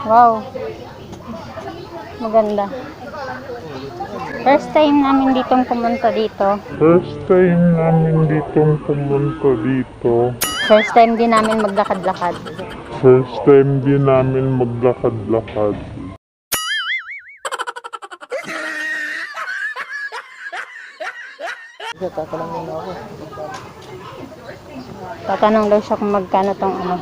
Wow. Maganda. First time namin ditong pumunta dito. First time namin ditong pumunta dito. First time din namin maglakad-lakad. First time din namin maglakad-lakad. Tatanong muna ako. Tatanong daw siya kung magkano tong ano.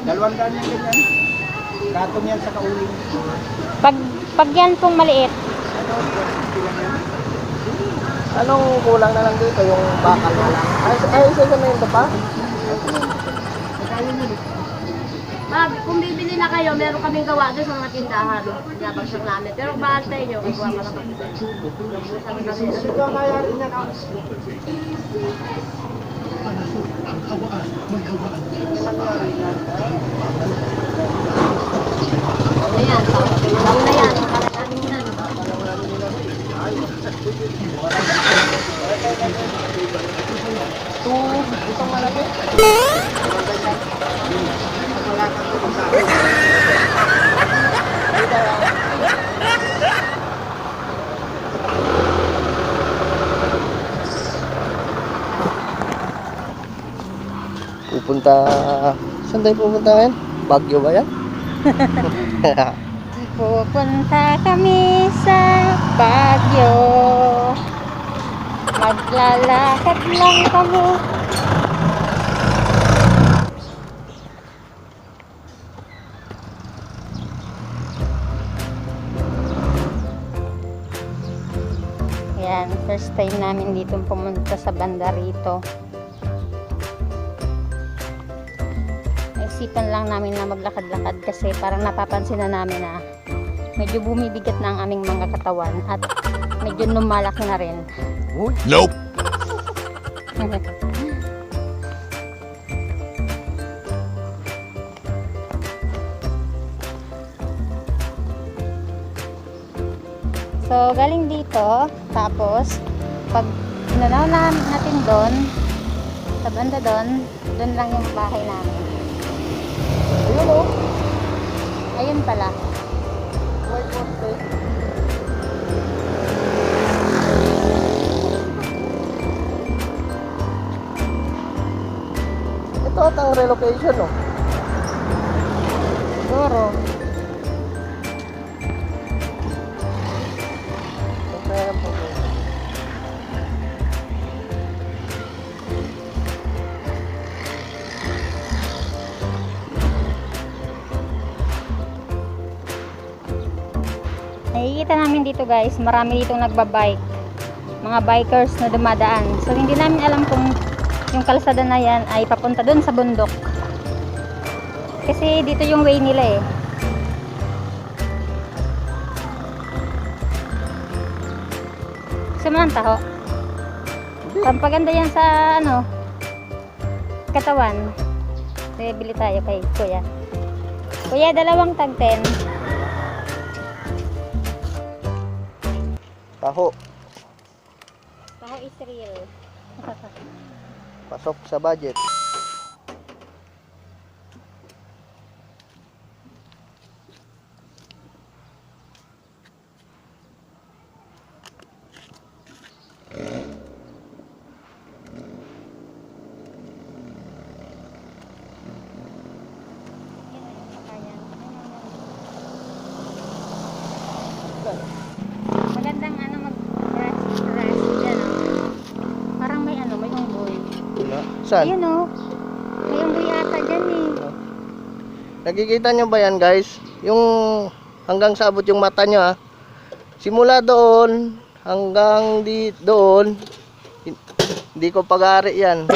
Dalawang daan yan ganyan. Gatong yan sa kauling. Pag yan pong maliit, Anong kulang na lang dito? Yung bakal na lang. Ay, isa na yun pa? Kung bibili na kayo, meron kaming gawa doon sa mga tindahan. Yabang siyang namin. Pero kung mahal tayo nyo, gawa ka lang kami. Ito ang kaya rin yan. Ano yan? Lang na yan. Nakakanin na. Itong malaki. Pupunta... Saan tayo pupunta ngayon? Baguio ba yan? pupunta kami sa Baguio. Maglalakad lang kami. Yan, first time namin dito pumunta sa banda rito. Isipan lang namin na maglakad-lakad kasi parang napapansin na namin na medyo bumibigat na ang aming mga katawan at medyo lumalaki na rin. Nope. So, galing dito, tapos pag nanaw natin doon, sa banda doon lang yung bahay namin. Ayun o. Ayun pala. White Monte. Ito at ang relocation o. Siguro. Nakikita namin dito guys, marami ditong nagbabike. Mga bikers na dumadaan. So hindi namin alam kung yung kalsada na yan ay papunta dun sa bundok. Kasi dito yung way nila eh. Gusto mo ng taho? Pampaganda yan sa ano, katawan. So, bili tayo kay kuya. Kuya, dalawang tag 10. Taho. Taho is real. Pasok sa budget. Magandang ano mag-rest dyan. Parang may ano, may unggoy. Wala. Saan? Ayun o. May unggoy ata dyan eh. Nakikita nyo ba yan guys? Yung hanggang sa abot yung mata nyo ha. Simula doon hanggang doon. Hindi ko pag-aari yan.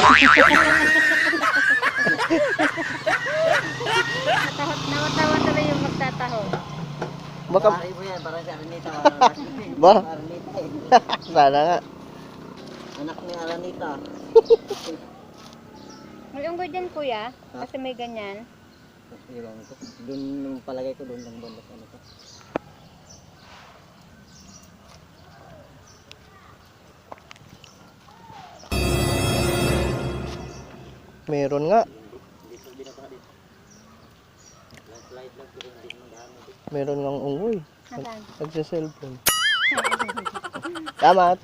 Nawatawa tuloy yung magtataho. Baka... Ba? Sana nga. Anak ni Aranita. May unggoy dyan kuya. Kasi may ganyan. Doon palagay ko doon lang banda ano to. Meron nga. Meron ngang ungoy. Nasaan? Nagsa-cellphone. Salamat.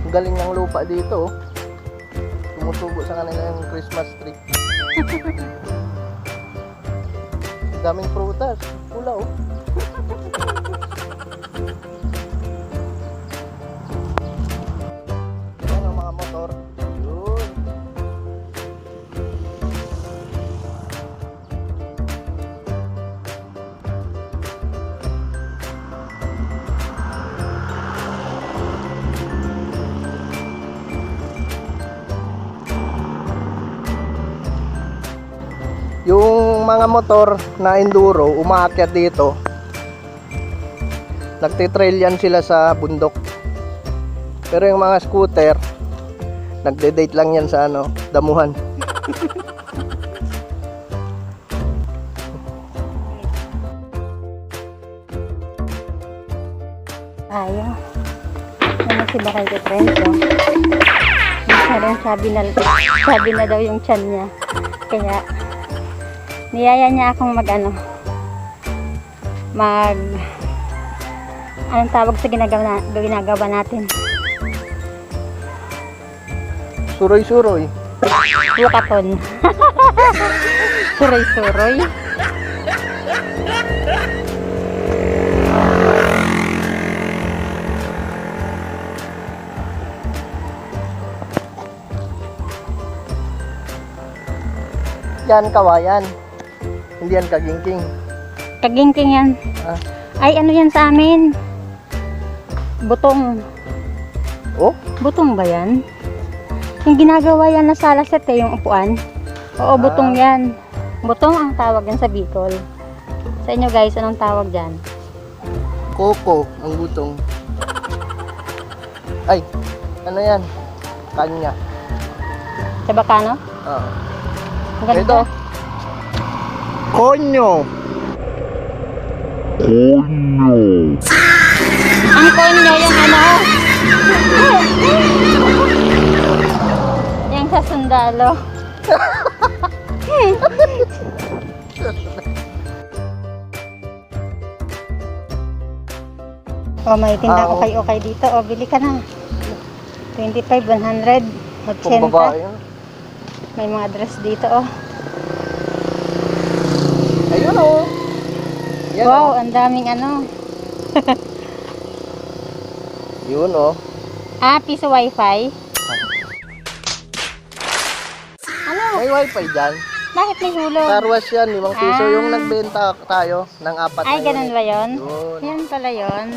Ang galing ng lupa dito. Oh. Tumutubo sa kanila yung Christmas tree. Ang daming prutas. Pula oh. Yan ang mga motor. Yun. Yung mga motor na enduro, umaakyat dito. Nagtitrail yan sila sa bundok. Pero yung mga scooter, nagde-date lang yan sa ano, damuhan. Ayaw. Ano si Bakay ko friend ko? Masyadong sabi na daw yung tiyan niya. Kaya, niyaya niya akong anong tawag sa ginagawa natin? Suroy-suroy. Lukaton. Suroy-suroy. Yan, kawayan. Hindi yan kagingking. Kagingking yan. Ah. Ay, ano yan sa amin? Butong. Oh? Butong ba yan? Yung ginagawa yan na salaset yung upuan. Oo, butong yan. Butong ang tawag yan sa Bicol. Sa inyo guys, anong tawag dyan? Koko, ang butong. Ay, ano yan? Kanya. Sa Bacano? Oo. Ang ganda. Ito. Konyo. Ang konyo yung ano? Yung sa sundalo. Oh, may tinda Oo. okay dito. Oh, bili ka na. 25, 100, 80. Kung babae yun. May mga dress dito, oh. Ayun oh. Yan Wow, oh. ang daming ano. Yun oh. Ah, piso wifi. Ano? May wifi dyan. Bakit may hulog? Car wash yan, 5 piso. Ah. Yung nagbenta tayo ng 4 Ay, ganun ba yun? Yun. Yan pala yun.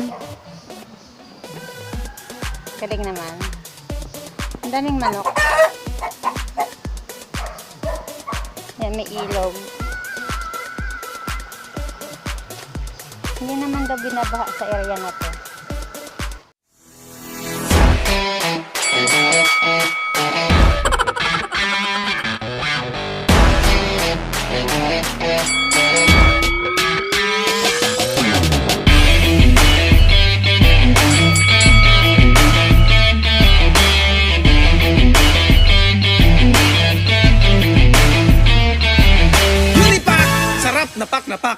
Galing naman. Ang daming manok. Yan, may ilog. Hindi naman daw binabaha sa area na to. Sarap na pak.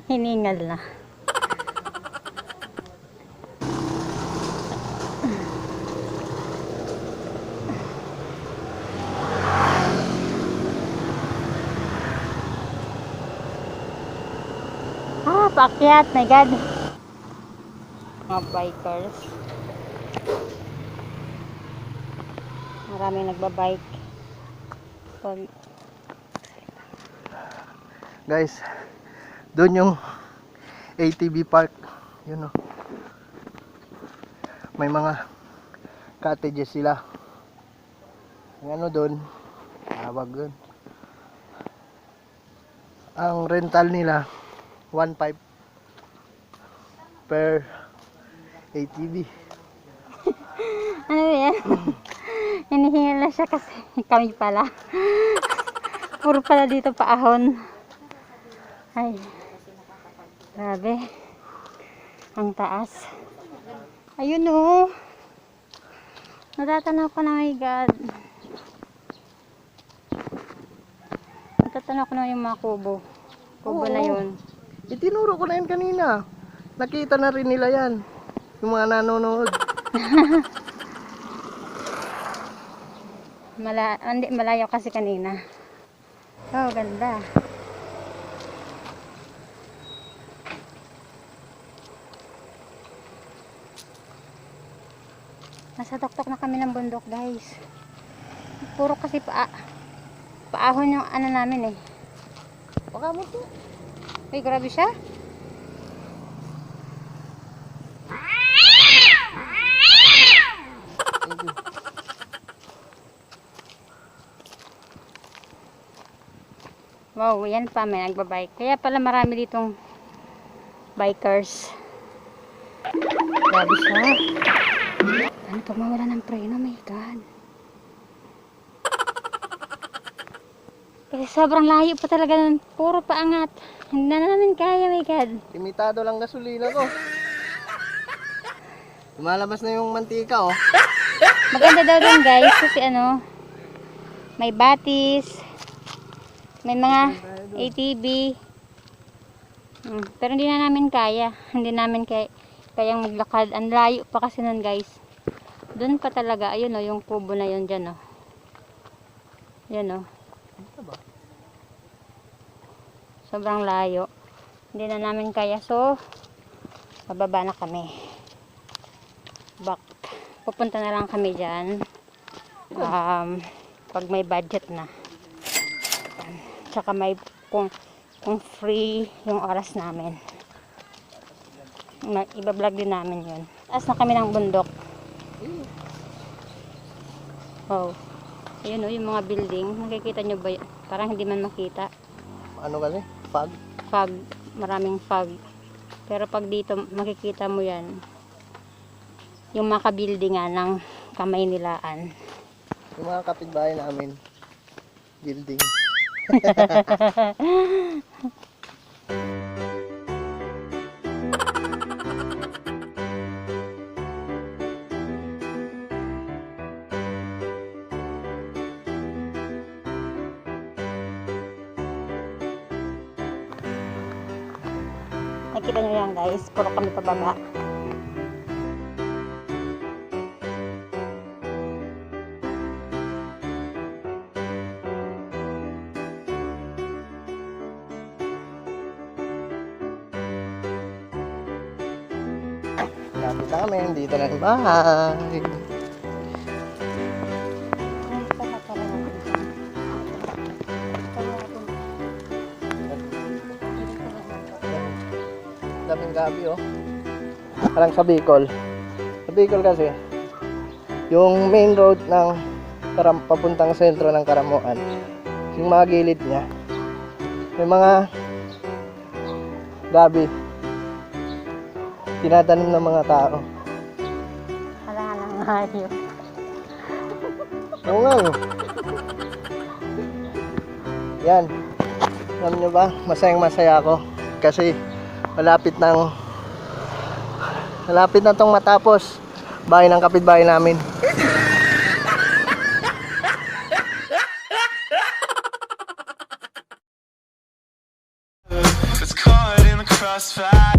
Hiningal na. Ah, paakyat. My God. Mga bikers. Maraming nagbabike. Guys, doon yung ATV park. Yun oh. May mga cottages sila. Yung ano doon, Tawag yun. Ang rental nila 1.5 per ATV. Ano yan? Hinihingal na siya kasi kami pala. Puro pala dito paahon. Ay. Grabe. Ang taas. Ayun oh. Natatanaw ko na, my God. Natatanaw ko na yung mga kubo. Kubo na yun. Itinuro ko na yun kanina. Nakita na rin nila yan. Yung mga nanonood. Hindi, malayo kasi kanina. Oh, ganda. Nasa tuktok na kami ng bundok, guys. Puro kasi paahon yung ano namin eh. Baka mo to. Uy, grabe siya. Wow, yan pa, may nagbabike. Kaya pala marami ditong bikers. Grabe siya. Ano to, mawala ng preno, my God. Kasi sobrang layo pa talaga nun. Puro paangat. Hindi na namin kaya, my God. Limitado lang gasolina ko. Lumalabas na yung mantika, oh. Maganda daw dun, guys, kasi ano, may batis, may mga ATV. Pero hindi na namin kaya. Hindi namin kayang maglakad. Ang layo pa kasi nun, guys. Doon pa talaga. Ayun oh, yung kubo na yun dyan oh. Yan oh. Sobrang layo. Hindi na namin kaya. So, bababa na kami. Pupunta na lang kami dyan. Pag may budget na. Tsaka may kung free yung oras namin. Iba-vlog din namin yun. Taas na kami ng bundok. Wow. Ayun o, yung mga building. Nakikita nyo ba? Parang hindi man makita. Ano kasi? Fog? Fog. Maraming fog. Pero pag dito, makikita mo yan. Yung mga buildingan ng kamay nilaan. Yung mga kapitbahay namin. Building. Nakita nyo yan, guys. Puro kami pababa. Lapit namin. Dito na yung bahay. Daming gabi, oh. Parang sa Bicol. Sa Bicol kasi, yung main road ng papuntang sentro ng Karamuan, yung mga gilid niya, may mga gabi tinatanim ng mga tao. Halangan ng hayop. Oo nga, no? Yan. Alam nyo ba, masayang masaya ako kasi malapit na tong matapos bahay ng kapitbahay namin. It's caught in the crossfire.